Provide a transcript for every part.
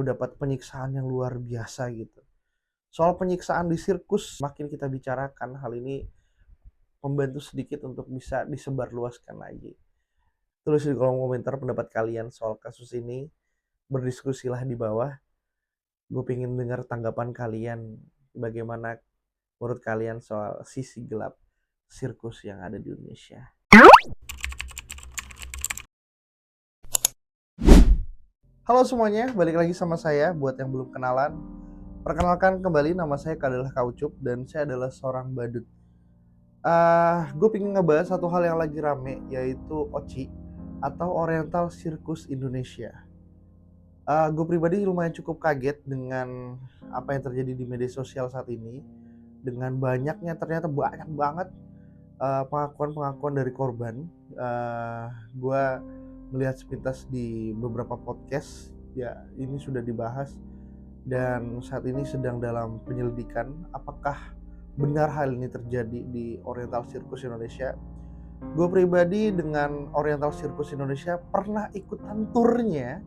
dapat penyiksaan yang luar biasa gitu. Soal penyiksaan di sirkus makin kita bicarakan, hal ini membantu sedikit untuk bisa disebarluaskan lagi. Tulis di kolom komentar pendapat kalian soal kasus ini, berdiskusilah di bawah. Gue pengen dengar tanggapan kalian, bagaimana menurut kalian soal sisi gelap sirkus yang ada di Indonesia. Halo semuanya, balik lagi sama saya. Buat yang belum kenalan, perkenalkan kembali, nama saya adalah Kaucup dan saya adalah seorang badut. Gue pengen ngebahas satu hal yang lagi rame, yaitu OCI atau Oriental Circus Indonesia. Gue pribadi lumayan cukup kaget dengan apa yang terjadi di media sosial saat ini, dengan ternyata banyak banget pengakuan-pengakuan dari korban. Gue melihat sepintas di beberapa podcast, ya ini sudah dibahas dan saat ini sedang dalam penyelidikan apakah benar hal ini terjadi di Oriental Circus Indonesia. Gue pribadi dengan Oriental Circus Indonesia pernah ikutan turnya,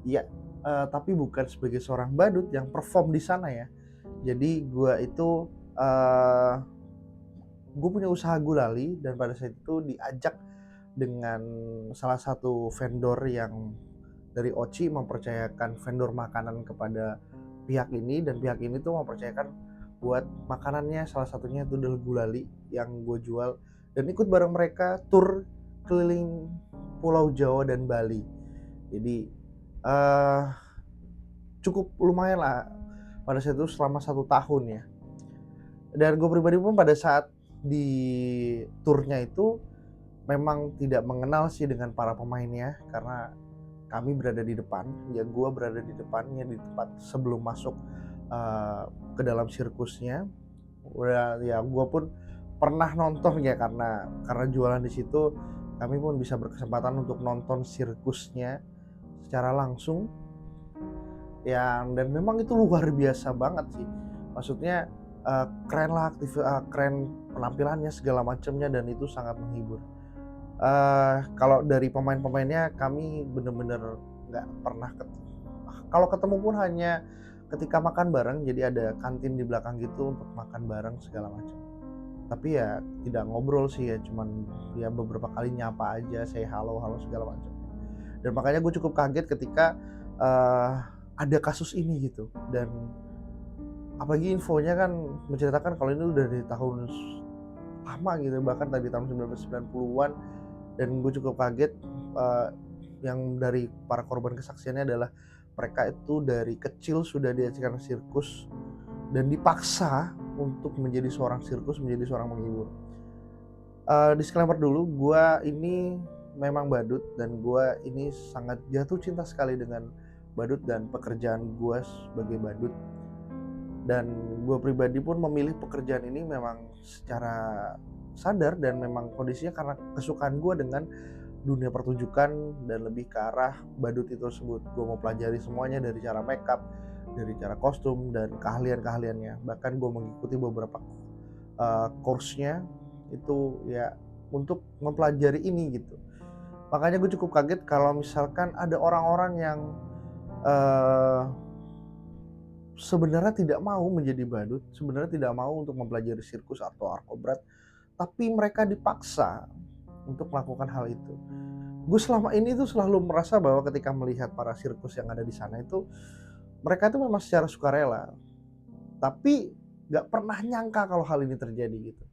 ya, tapi bukan sebagai seorang badut yang perform di sana ya. Jadi gue punya usaha gulali dan pada saat itu diajak dengan salah satu vendor yang dari OCI mempercayakan vendor makanan kepada pihak ini, dan pihak ini tuh mempercayakan buat makanannya, salah satunya itu adalah gulali yang gue jual, dan ikut bareng mereka tur keliling Pulau Jawa dan Bali. Jadi cukup lumayan lah pada saat itu selama 1 tahun ya. Dan gue pribadi pun pada saat di turnya itu memang tidak mengenal sih dengan para pemainnya, karena kami berada di depan, ya gue berada di depannya di tempat sebelum masuk ke dalam sirkusnya. Udah ya gue pun pernah nonton ya, karena jualan di situ kami pun bisa berkesempatan untuk nonton sirkusnya secara langsung. Dan memang itu luar biasa banget sih. Maksudnya keren lah, keren penampilannya segala macamnya, dan itu sangat menghibur. Kalau dari pemain-pemainnya kami bener-bener nggak pernah kalau ketemu pun hanya ketika makan bareng, jadi ada kantin di belakang gitu untuk makan bareng segala macam. Tapi ya tidak ngobrol sih ya, cuman ya beberapa kali nyapa aja, say halo segala macam. Dan makanya gue cukup kaget ketika ada kasus ini gitu, dan apalagi infonya kan menceritakan kalau ini udah dari tahun lama gitu, bahkan tadi tahun 1990-an. Dan gue cukup kaget, yang dari para korban kesaksiannya adalah mereka itu dari kecil sudah diajarkan sirkus dan dipaksa untuk menjadi seorang sirkus, menjadi seorang menghibur. Disclaimer dulu, gue ini memang badut dan gue ini sangat jatuh cinta sekali dengan badut dan pekerjaan gue sebagai badut. Dan gue pribadi pun memilih pekerjaan ini memang secara sadar, dan memang kondisinya karena kesukaan gue dengan dunia pertunjukan dan lebih ke arah badut itu tersebut. Gue mau pelajari semuanya, dari cara makeup, dari cara kostum dan keahlian-keahliannya. Bahkan gue mengikuti beberapa course-nya itu ya untuk mempelajari ini gitu. Makanya gue cukup kaget kalau misalkan ada orang-orang yang sebenarnya tidak mau menjadi badut, sebenarnya tidak mau untuk mempelajari sirkus atau arkobrat, tapi mereka dipaksa untuk melakukan hal itu. Gue selama ini tuh selalu merasa bahwa ketika melihat para sirkus yang ada di sana itu, mereka itu memang secara sukarela, tapi gak pernah nyangka kalau hal ini terjadi gitu.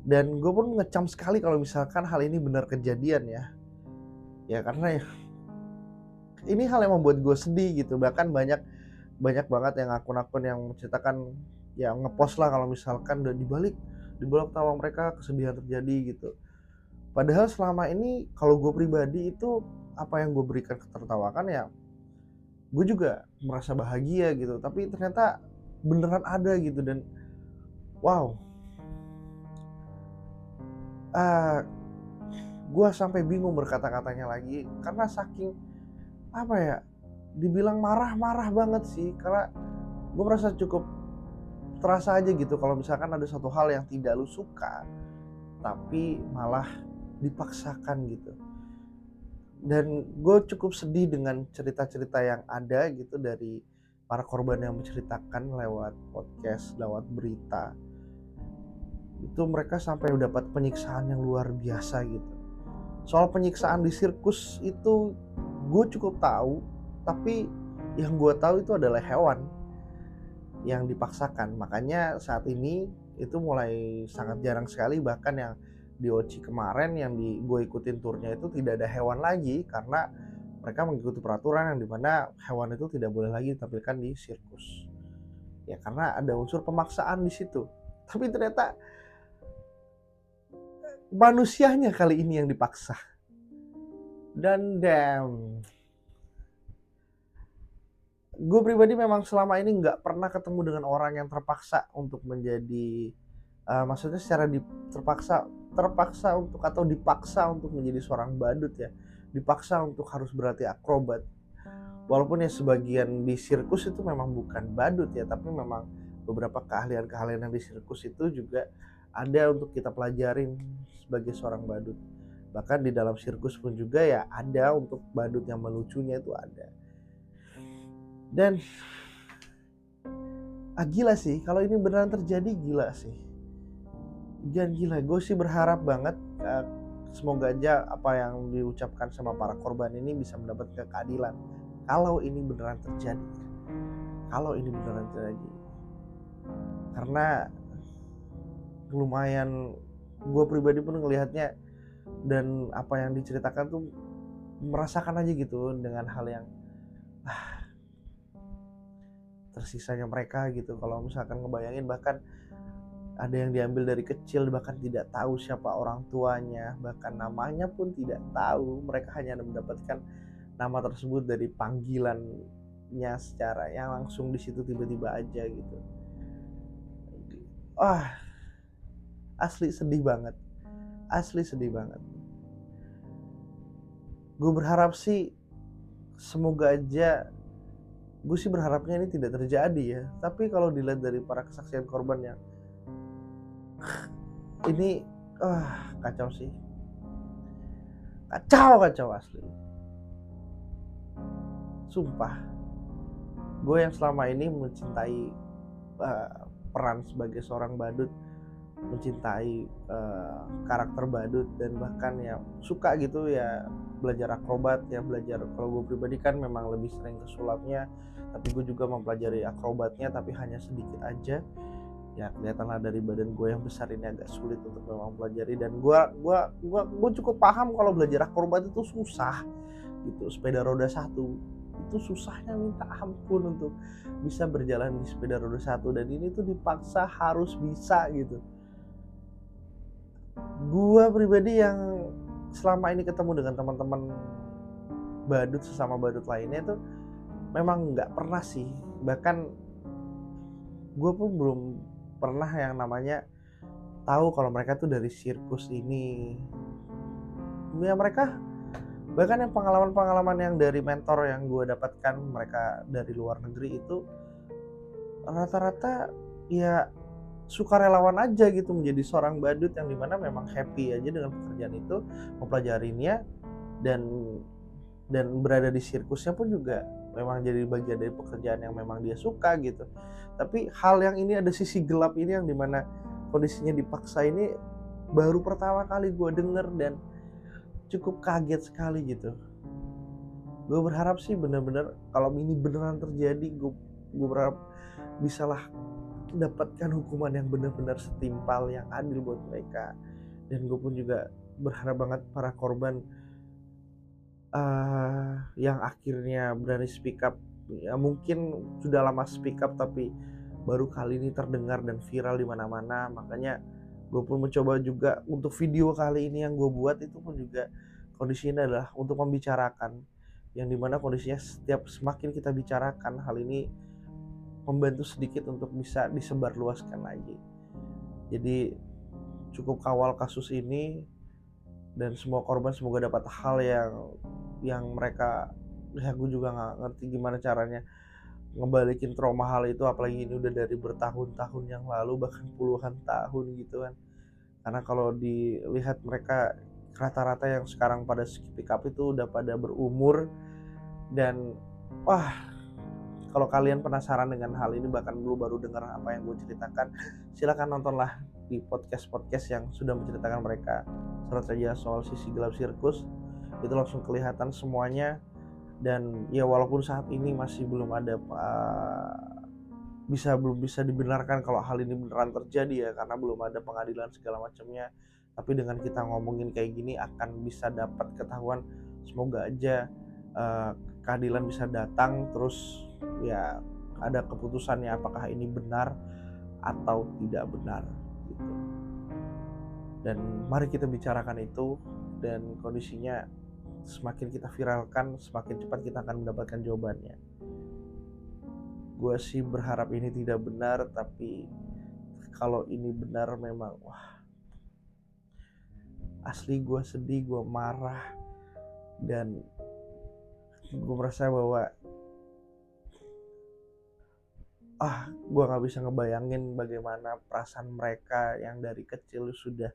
Dan gue pun ngecam sekali kalau misalkan hal ini benar kejadian ya. Ya karena ya, ini hal yang membuat gue sedih gitu. Bahkan banyak banget yang akun-akun yang menceritakan, ya ngepost lah kalau misalkan udah dibalik tawa mereka kesedihan terjadi gitu. Padahal selama ini kalau gue pribadi itu, apa yang gue berikan ketertawakan ya gue juga merasa bahagia gitu. Tapi ternyata beneran ada gitu, dan wow, gue sampai bingung berkata-katanya lagi, karena saking apa ya, dibilang marah banget sih, karena gue merasa cukup terasa aja gitu kalau misalkan ada satu hal yang tidak lu suka tapi malah dipaksakan gitu. Dan gue cukup sedih dengan cerita-cerita yang ada gitu dari para korban yang menceritakan lewat podcast, lewat berita. Itu mereka sampai dapat penyiksaan yang luar biasa gitu. Soal penyiksaan di sirkus itu gue cukup tahu, tapi yang gue tahu itu adalah hewan yang dipaksakan. Makanya saat ini itu mulai sangat jarang sekali, bahkan yang di OCI kemarin yang gue ikutin turnya itu tidak ada hewan lagi karena mereka mengikuti peraturan yang dimana hewan itu tidak boleh lagi ditampilkan di sirkus. Ya karena ada unsur pemaksaan di situ. Tapi ternyata manusianya kali ini yang dipaksa. Dan gue pribadi memang selama ini nggak pernah ketemu dengan orang yang terpaksa untuk menjadi maksudnya secara terpaksa untuk atau dipaksa untuk menjadi seorang badut ya, dipaksa untuk harus berlatih akrobat. Walaupun ya sebagian di sirkus itu memang bukan badut ya, tapi memang beberapa keahlian-keahlian yang di sirkus itu juga ada untuk kita pelajarin sebagai seorang badut. Bahkan di dalam sirkus pun juga ya ada untuk badut yang melucunya itu ada. Dan gila sih, kalau ini beneran terjadi gila sih. Dan gila, gue sih berharap banget semoga aja apa yang diucapkan sama para korban ini bisa mendapatkan keadilan. Kalau ini beneran terjadi. Karena lumayan, gue pribadi pun ngelihatnya dan apa yang diceritakan tuh merasakan aja gitu dengan hal yang tersisanya mereka gitu. Kalau misalkan ngebayangin bahkan ada yang diambil dari kecil, bahkan tidak tahu siapa orang tuanya, bahkan namanya pun tidak tahu. Mereka hanya mendapatkan nama tersebut dari panggilannya secara yang langsung di situ tiba-tiba aja gitu. Asli sedih banget. Gue berharap sih semoga aja, gue sih berharapnya ini tidak terjadi ya. Tapi kalau dilihat dari para kesaksian korban yang ini kacau sih, kacau asli. Sumpah, gue yang selama ini mencintai peran sebagai seorang badut, mencintai karakter badut, dan bahkan ya suka gitu ya belajar akrobat ya, belajar. Kalau gue pribadi kan memang lebih sering ke sulapnya, tapi gue juga mempelajari akrobatnya, tapi hanya sedikit aja. Ya kelihatan lah dari badan gue yang besar ini agak sulit untuk memang pelajari, dan gue cukup paham kalau belajar akrobat itu susah gitu. Sepeda roda 1 itu susahnya minta ampun untuk bisa berjalan di sepeda roda 1, dan ini tuh dipaksa harus bisa gitu. Gue pribadi yang selama ini ketemu dengan teman-teman badut, sesama badut lainnya tuh memang nggak pernah sih, bahkan gue pun belum pernah yang namanya tahu kalau mereka tuh dari sirkus ini. Ya mereka bahkan yang pengalaman yang dari mentor yang gue dapatkan, mereka dari luar negeri itu rata-rata ya sukarelawan aja gitu menjadi seorang badut, yang dimana memang happy aja dengan pekerjaan itu, mempelajarinya, dan berada di sirkusnya pun juga memang jadi bagian dari pekerjaan yang memang dia suka gitu. Tapi hal yang ini ada sisi gelap ini yang dimana kondisinya dipaksa ini baru pertama kali gue denger dan cukup kaget sekali gitu. Gue berharap sih benar-benar kalau ini beneran terjadi, gue berharap bisalah dapatkan hukuman yang benar-benar setimpal, yang adil buat mereka. Dan gue pun juga berharap banget para korban yang akhirnya berani speak up, ya mungkin sudah lama speak up tapi baru kali ini terdengar dan viral di mana-mana. Makanya gue pun mencoba juga untuk video kali ini yang gue buat itu pun juga kondisinya adalah untuk membicarakan, yang dimana kondisinya setiap semakin kita bicarakan hal ini membantu sedikit untuk bisa disebarluaskan lagi. Jadi cukup kawal kasus ini, dan semua korban semoga dapat hal yang mereka, ya gue juga nggak ngerti gimana caranya ngebalikin trauma hal itu, apalagi ini udah dari bertahun-tahun yang lalu, bahkan puluhan tahun gitu kan. Karena kalau dilihat mereka rata-rata yang sekarang pada speak up itu udah pada berumur. Dan wah, kalau kalian penasaran dengan hal ini, bahkan lu baru dengar apa yang gue ceritakan, silakan nontonlah di podcast-podcast yang sudah menceritakan mereka. Search aja soal sisi gelap sirkus, itu langsung kelihatan semuanya. Dan ya walaupun saat ini masih belum ada belum bisa dibenarkan kalau hal ini beneran terjadi ya, karena belum ada pengadilan segala macamnya. Tapi dengan kita ngomongin kayak gini akan bisa dapat ketahuan. Semoga aja keadilan bisa datang, terus ya ada keputusannya apakah ini benar atau tidak benar gitu. Dan mari kita bicarakan itu, dan kondisinya semakin kita viralkan, semakin cepat kita akan mendapatkan jawabannya. Gue sih berharap ini tidak benar, tapi kalau ini benar memang wah, asli gue sedih, gue marah, dan gue merasa bahwa gue gak bisa ngebayangin bagaimana perasaan mereka yang dari kecil sudah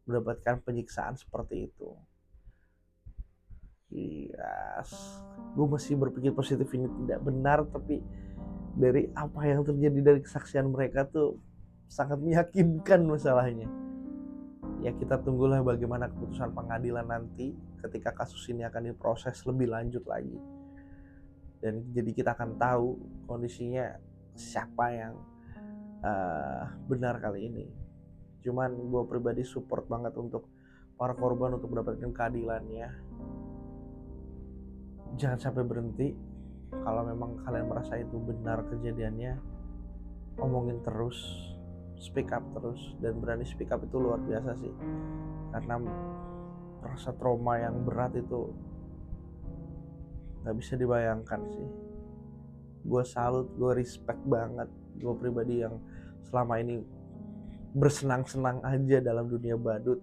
mendapatkan penyiksaan seperti itu. Yes, gue masih berpikir positif ini tidak benar, tapi dari apa yang terjadi dari kesaksian mereka tuh sangat meyakinkan masalahnya. Ya kita tunggulah bagaimana keputusan pengadilan nanti ketika kasus ini akan diproses lebih lanjut lagi. Dan jadi kita akan tahu kondisinya siapa yang benar kali ini. Cuman gue pribadi support banget untuk para korban untuk mendapatkan keadilannya. Jangan sampai berhenti. Kalau memang kalian merasa itu benar kejadiannya, omongin terus, speak up terus. Dan berani speak up itu luar biasa sih, karena rasa trauma yang berat itu gak bisa dibayangkan sih. Gue salut, gue respect banget. Gue pribadi yang selama ini bersenang-senang aja dalam dunia badut,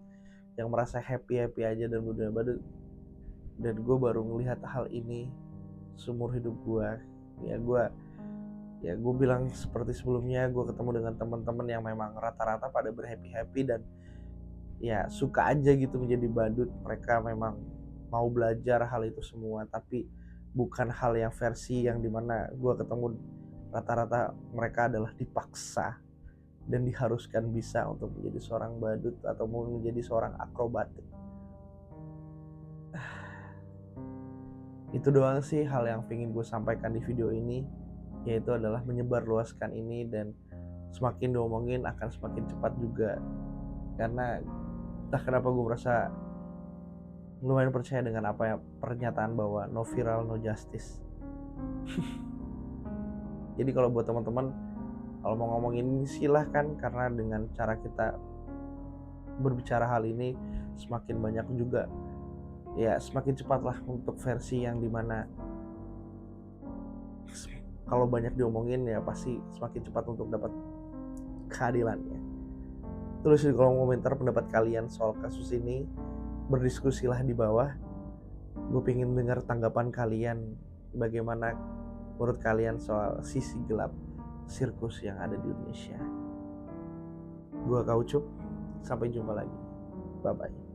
yang merasa happy aja dalam dunia badut, dan gue baru melihat hal ini seumur hidup gue. Ya gue bilang seperti sebelumnya, gue ketemu dengan teman-teman yang memang rata-rata pada berhappy dan ya suka aja gitu menjadi badut. Mereka memang mau belajar hal itu semua, tapi bukan hal yang versi yang dimana gue ketemu rata-rata mereka adalah dipaksa dan diharuskan bisa untuk menjadi seorang badut atau menjadi seorang akrobatik. Itu doang sih hal yang pengen gue sampaikan di video ini, yaitu adalah menyebarluaskan ini, dan semakin diomongin akan semakin cepat juga. Karena entah kenapa gue merasa lumayan percaya dengan apa ya pernyataan bahwa no viral no justice. Jadi kalau buat teman-teman, kalau mau ngomongin ini silahkan, karena dengan cara kita berbicara hal ini semakin banyak juga, ya semakin cepatlah untuk versi yang dimana kalau banyak diomongin ya pasti semakin cepat untuk dapat keadilannya. Tulis di kolom komentar pendapat kalian soal kasus ini, berdiskusilah di bawah. Gue pengen dengar tanggapan kalian, bagaimana menurut kalian soal sisi gelap sirkus yang ada di Indonesia. Gue Kaucup, sampai jumpa lagi, bye bye.